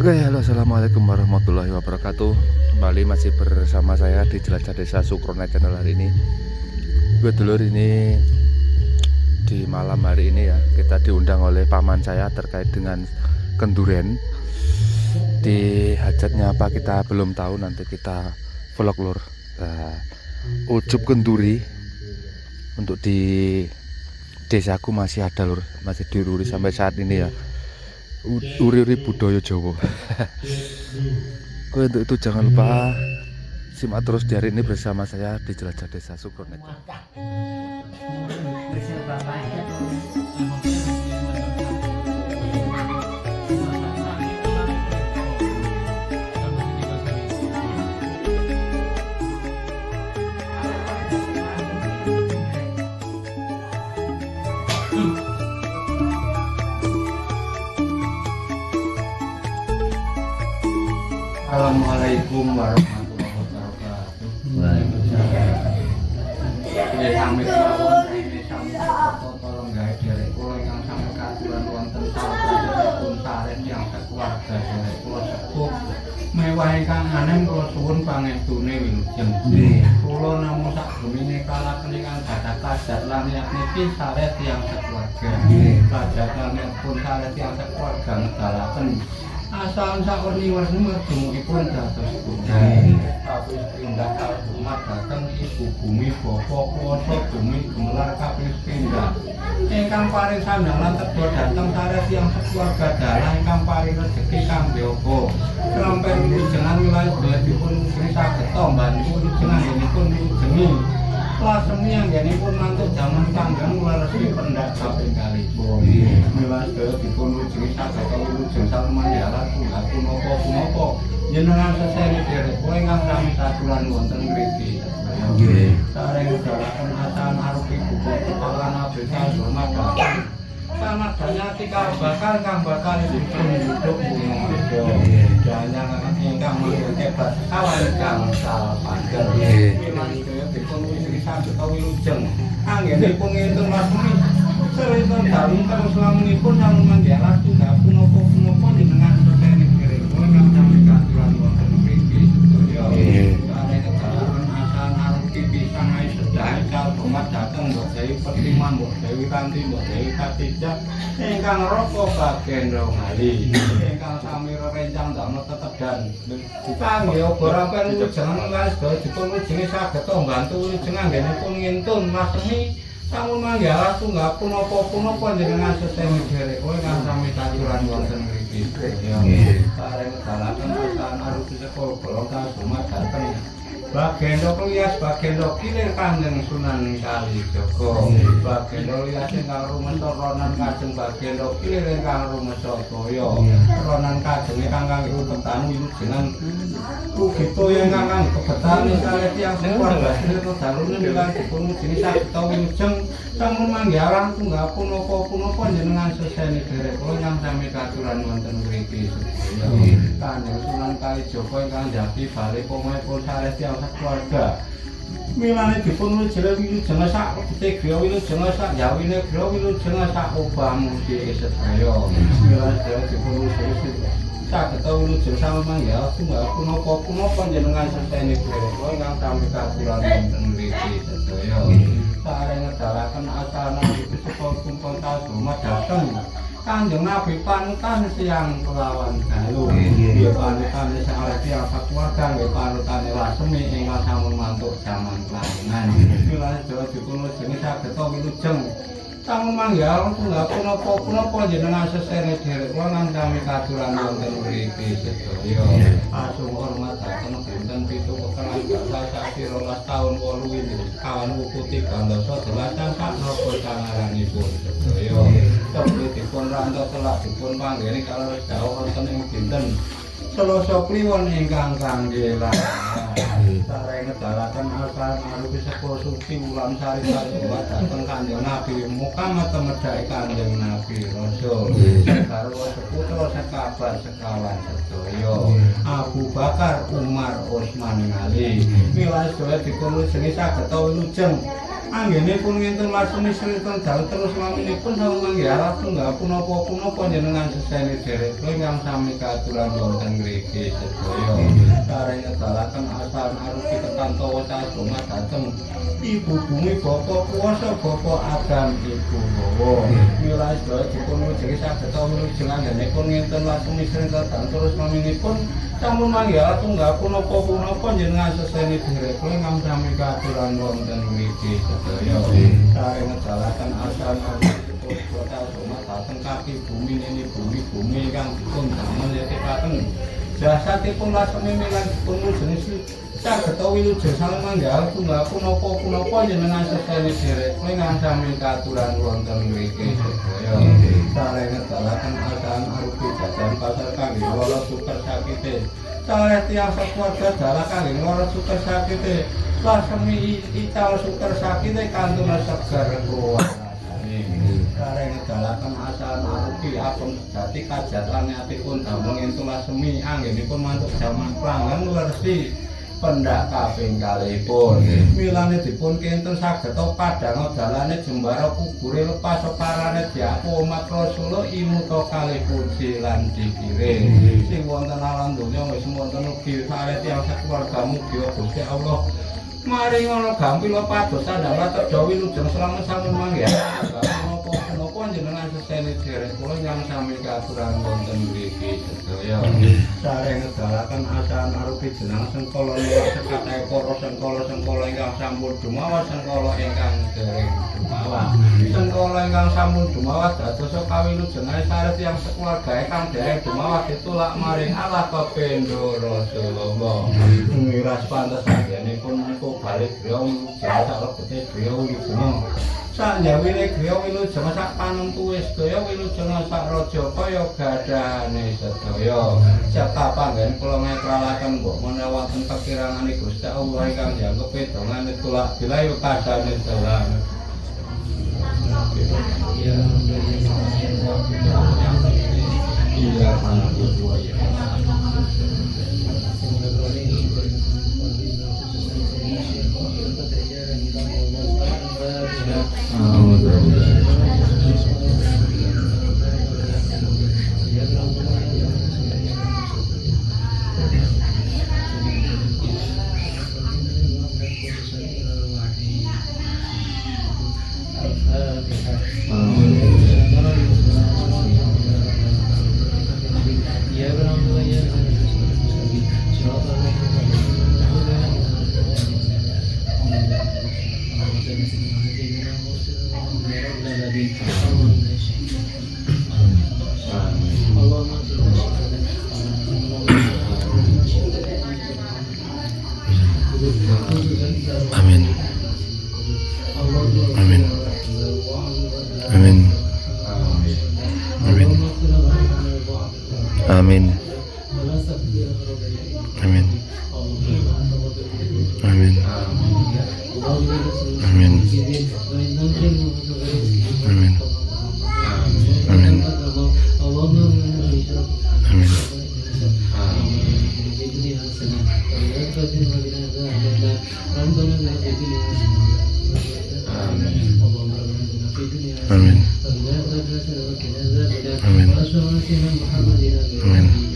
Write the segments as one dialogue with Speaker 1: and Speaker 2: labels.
Speaker 1: Oke, halo, assalamualaikum warahmatullahi wabarakatuh. Kembali masih bersama saya di Jelajah Desa Sukronet channel hari ini. Gue dulur ini di malam hari ini ya, kita diundang oleh paman saya terkait dengan kenduren. Di hajatnya apa kita belum tahu, nanti kita vlog lur. Nah, ujub kenduri untuk di desaku masih ada lur, masih diururi sampai saat ini ya. Uri-uri budaya Jawa. Oke, untuk itu jangan lupa simak terus di hari ini bersama saya di Jelajah Desa Sukronet.
Speaker 2: Assalamualaikum warahmatullahi wabarakatuh. Waalaikumsalam. Ya sami kawon rene sami tolong gawe derek kula ingkang sami katuran wonten sampun sareng tiyang keluarga derek kula sepuh mewah ingkang anem kula suwun pangestune wilujeng. Kula namung sakdurunge kalaken ingkang gadah kadat lan niki sareng tiyang keluarga. Kajatanipun pun sareng tiyang keluarga ngedalaken asal sakurni-warni merjumukipun dados budaya tapi pindah kalbumat dateng ibu bumi bapak kuasa bumi gemelar kaping pindah ingkang paring sandangan tedha dateng sareng tiyang keluarga dalah ingkang paring rezeki kangge apa sampai wilujengan wilayah dipun wilujengi saged tomban wilujengan nipun wilujengi lasemi anggenipun mantuk jaman kanggang laresi pendak kaping kalipun wilayah dipun wilujengi saged wilujeng salmandiala tunggal punapa jenengan seseni derek kowe ingkang sami saturan wonten mriki nggih sareng dalaken asan arupi buku kepala abeka hormat sanad danyati bakal kang bakal dipun hidup gunung danyang ingkang mengkebat awan kang salpander wilayah dipun wilujengi saged wilujeng anggenipun ngenten lasemi selipun dalem kang slamunipun sampun mandhalas tunggal punapa jenengan seseni derek kowe ingkang sami katuran wonten mriki sedaya sareng dalaken asan arupi pisang ae sedaya kalbumat dhateng mbok dewi pertiman mbok dewi kanthi mbok dewi katijah ingkang raka bagendra ngali ingkang sami rerencang damel tetedan kangge obor apen wilujengan lan sedaya dipun wilujengi saged mbantu wilujengan anggenipun ngintun lasemi sampun manggalas tunggal punapa jenengan sesemi derek kowe ingkang sami katuran wonten mriki sareng dalaken asan arupi sekolah bolong sumat dhateng Bagendo Klias, Bagendo Kilir Kanjeng Sunan Kalijaga. Bagendo Klias ingkang rumesa ronan kajeng Bagendo Kilir ingkang rumesa toya. Ronan kajeng ingkang kangge utami wilujengan ugi toya ingkang kangge kebetane kalih tiyang keluarga sedherek dalune milang dipun wilujengi saged wilujeng sampun manggalang tunggal punapa jenengan seseni derek kula ingkang sami katuran wonten mriki sedaya. Kanjeng Sunan Kalijaga ingkang njagi bali pemaipun sareng tiyang keluarga milane dipun wilujeng sak pete griya wilujeng sak jawine griya wilujeng sak obah mugi sedaya milane dipun wilujeng saged wilujeng sampun ya tunggal punapa jenengan seseni derek kula ingkang sami katuran wonten mriki sedaya sareng ngedalaken asana sekolah kumpul kasumat dhateng Kanjeng Nabi panutan siang kelawan galuh nggih panutan salah tiyang keluarga nggih panutan lasemi ingkang sampun mantuk jaman kelahiran wilayah Jawa dipun wilujengi saged wilujeng sampun manggal tunggal punapa jenengan sesene derek kula ingkang sami katuran wonten mriki sedaya asung hormat dhateng dinten 7 Pekan sasi 12 taun 8 wingi kawan ukuti gandosa jelasan sak napa sangaranipun sedaya Tapi dipun rantos telak dipun panggeni kalau dawuh wonten ing dinten Selasa kliwon ingkang kangge sareng ngedalaken asan arupi sekolah suci wulan sari dhateng Kanjeng Nabi Muhammad temedhake Kanjeng Nabi Rasul sarwa seputra sekabar sekawan sedaya Abu Bakar Umar Utsman Ali wilayah sedaya dipun wilujengi saged wilujeng anggenipun ngenten lasuni sritan dal terus laminipun sampun manggi arah tunggal punapa panjenengan seseni derek ingkang sami katuran wonten mriki sedaya sareng ngedalaken asan arupi ketantawa sasoma dhateng ibu bumi bapa kuwasa bapa Adam ibu Hawa mila sedaya dipun muji saged wilujeng anggenipun ngenten lasuni sritan dal terus laminipun sampun manggi arah tunggal punapa panjenengan seseni derek ingkang sami katuran wonten mriki sedaya sareng ngedalaken asan arupi kota Soma dhateng kaki bumi ini bumi kang dipun damel yatikaken jasatipun lasemi milan dipun jenis saged wilujeng saling manggal tunggal punapa jenengan seseni derek ingkang sami katuran wonten mriki sedaya sareng ngedalaken asan arupi jajan pasar kangge wala super sakite sareng tiyang sakeluarga dalah kangge wala super sakite lasemi ical super sakite kantun seger kuwasane sareng ngedalaken asan arupi apun jati kajatan atipun damel entuk lasemi anggenipun mantuk jaman pelanggan lersi pendak kaping kalihipun milane dipun kinten saged padhang dalane jembara kubure lepas separane diaku umat Rasul imuta kalih puji lan dikirim sing wonten alam donya wis wonten ugi sareng tiyang sakeluarga mugi Gusti Allah mari ngono gampil pados sandhang tedha wilujeng selama sampun mangga menapa jenengan seseni derek kula ingkang sami katuran wonten mriki sedaya sareng ngedalaken asan arupi jeneng sengkala sekatahe para sengkala ingkang sampun dumawas sengkala ingkang dereng dumawas sengkala ingkang sampun dumawas dados kawilujeng sareng tiyang sekeluarga ingkang dereng dumawas ditulak maring Allah kepindho Rasulullah miras pantes anggenipun menika balik griya jasa lebete griya wilujeng sanjawine griya wilujeng sak panentuwe sedaya wilujeng sak raja kaya gadane sedaya cekap panggen kula ngetralaken mbok menawa wonten pikirane Gusti Allah ingkang jangkepe dongane tulak bilayu kadane dalan iya panjenengan ya
Speaker 1: Amin. Amin. Amin. Amin. Amin. Amin. Amin. Amin. Amin. Amin. Amin. Amin. Amin.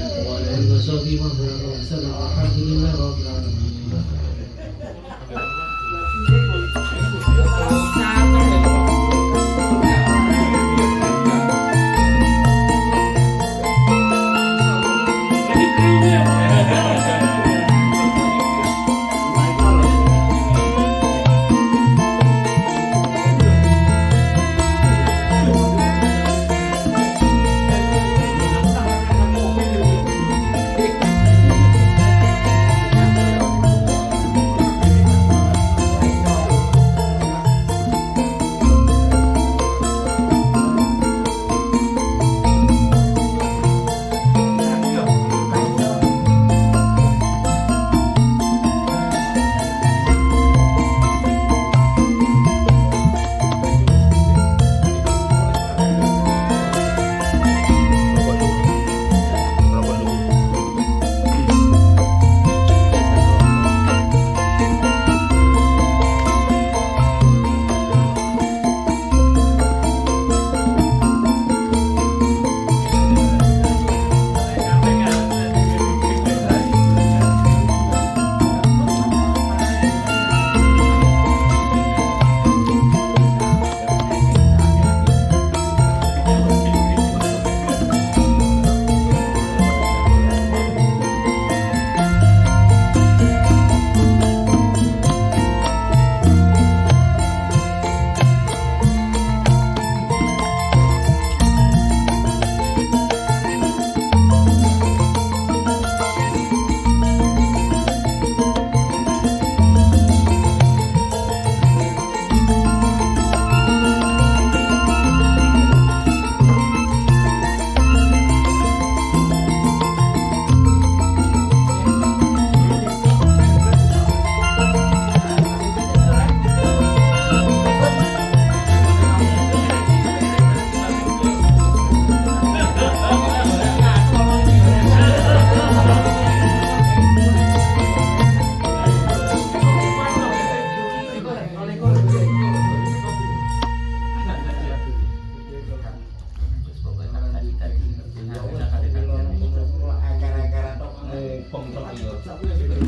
Speaker 1: Seperti itu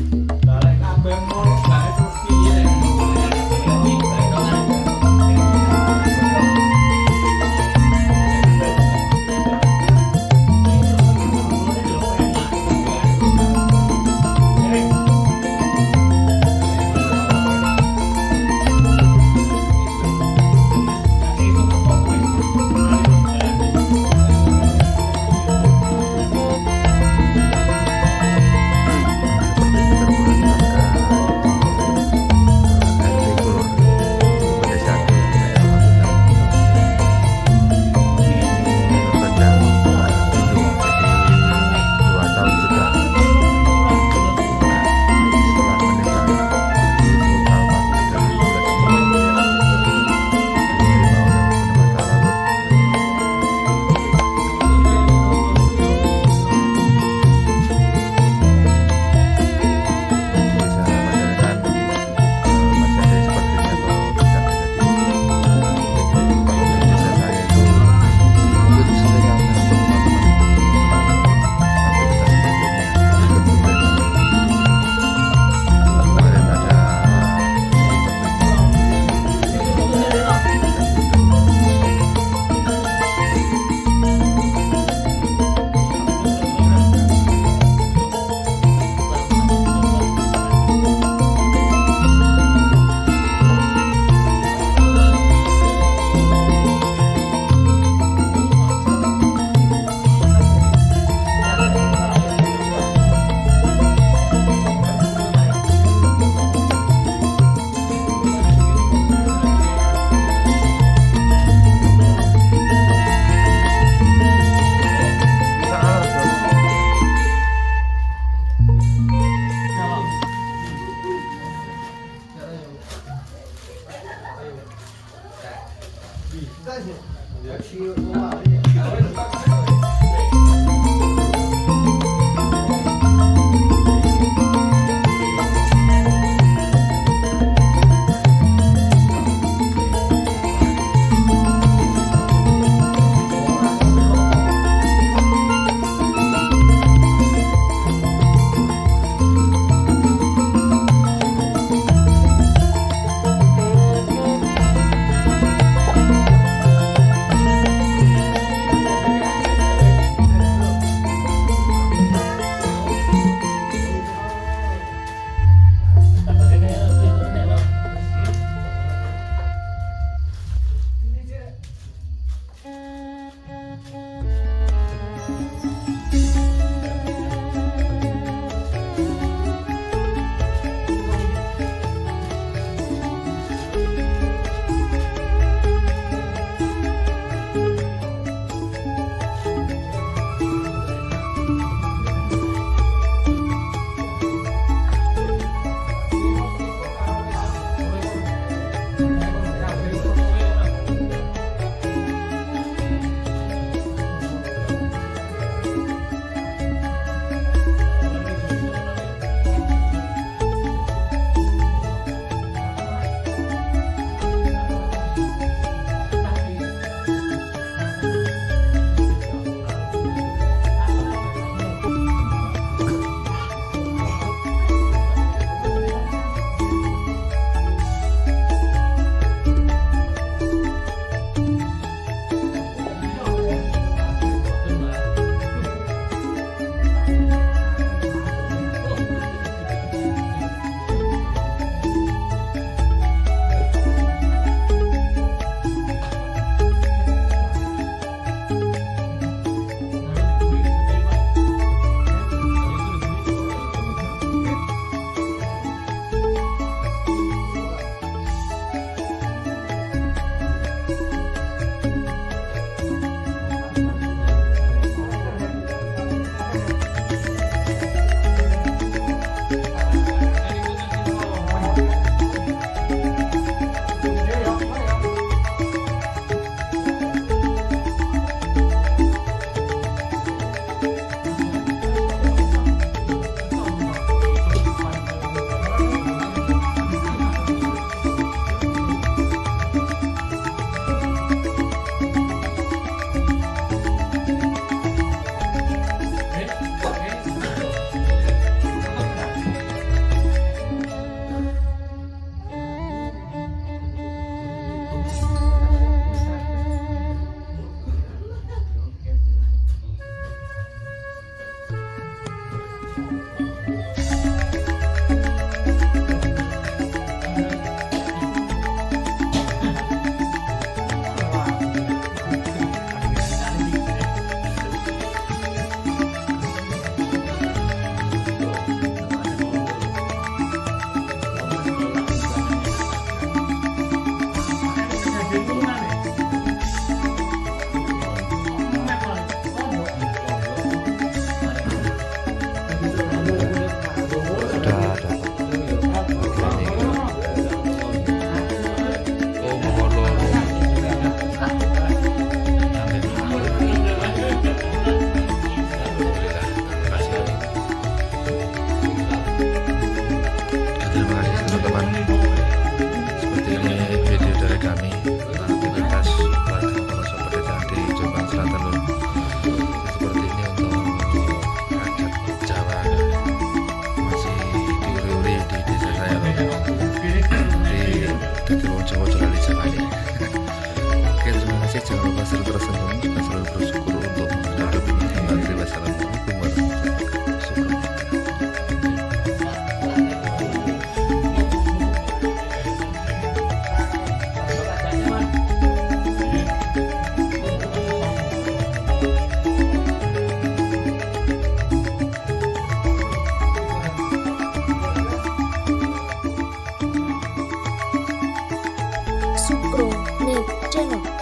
Speaker 3: Sukro Net Channel.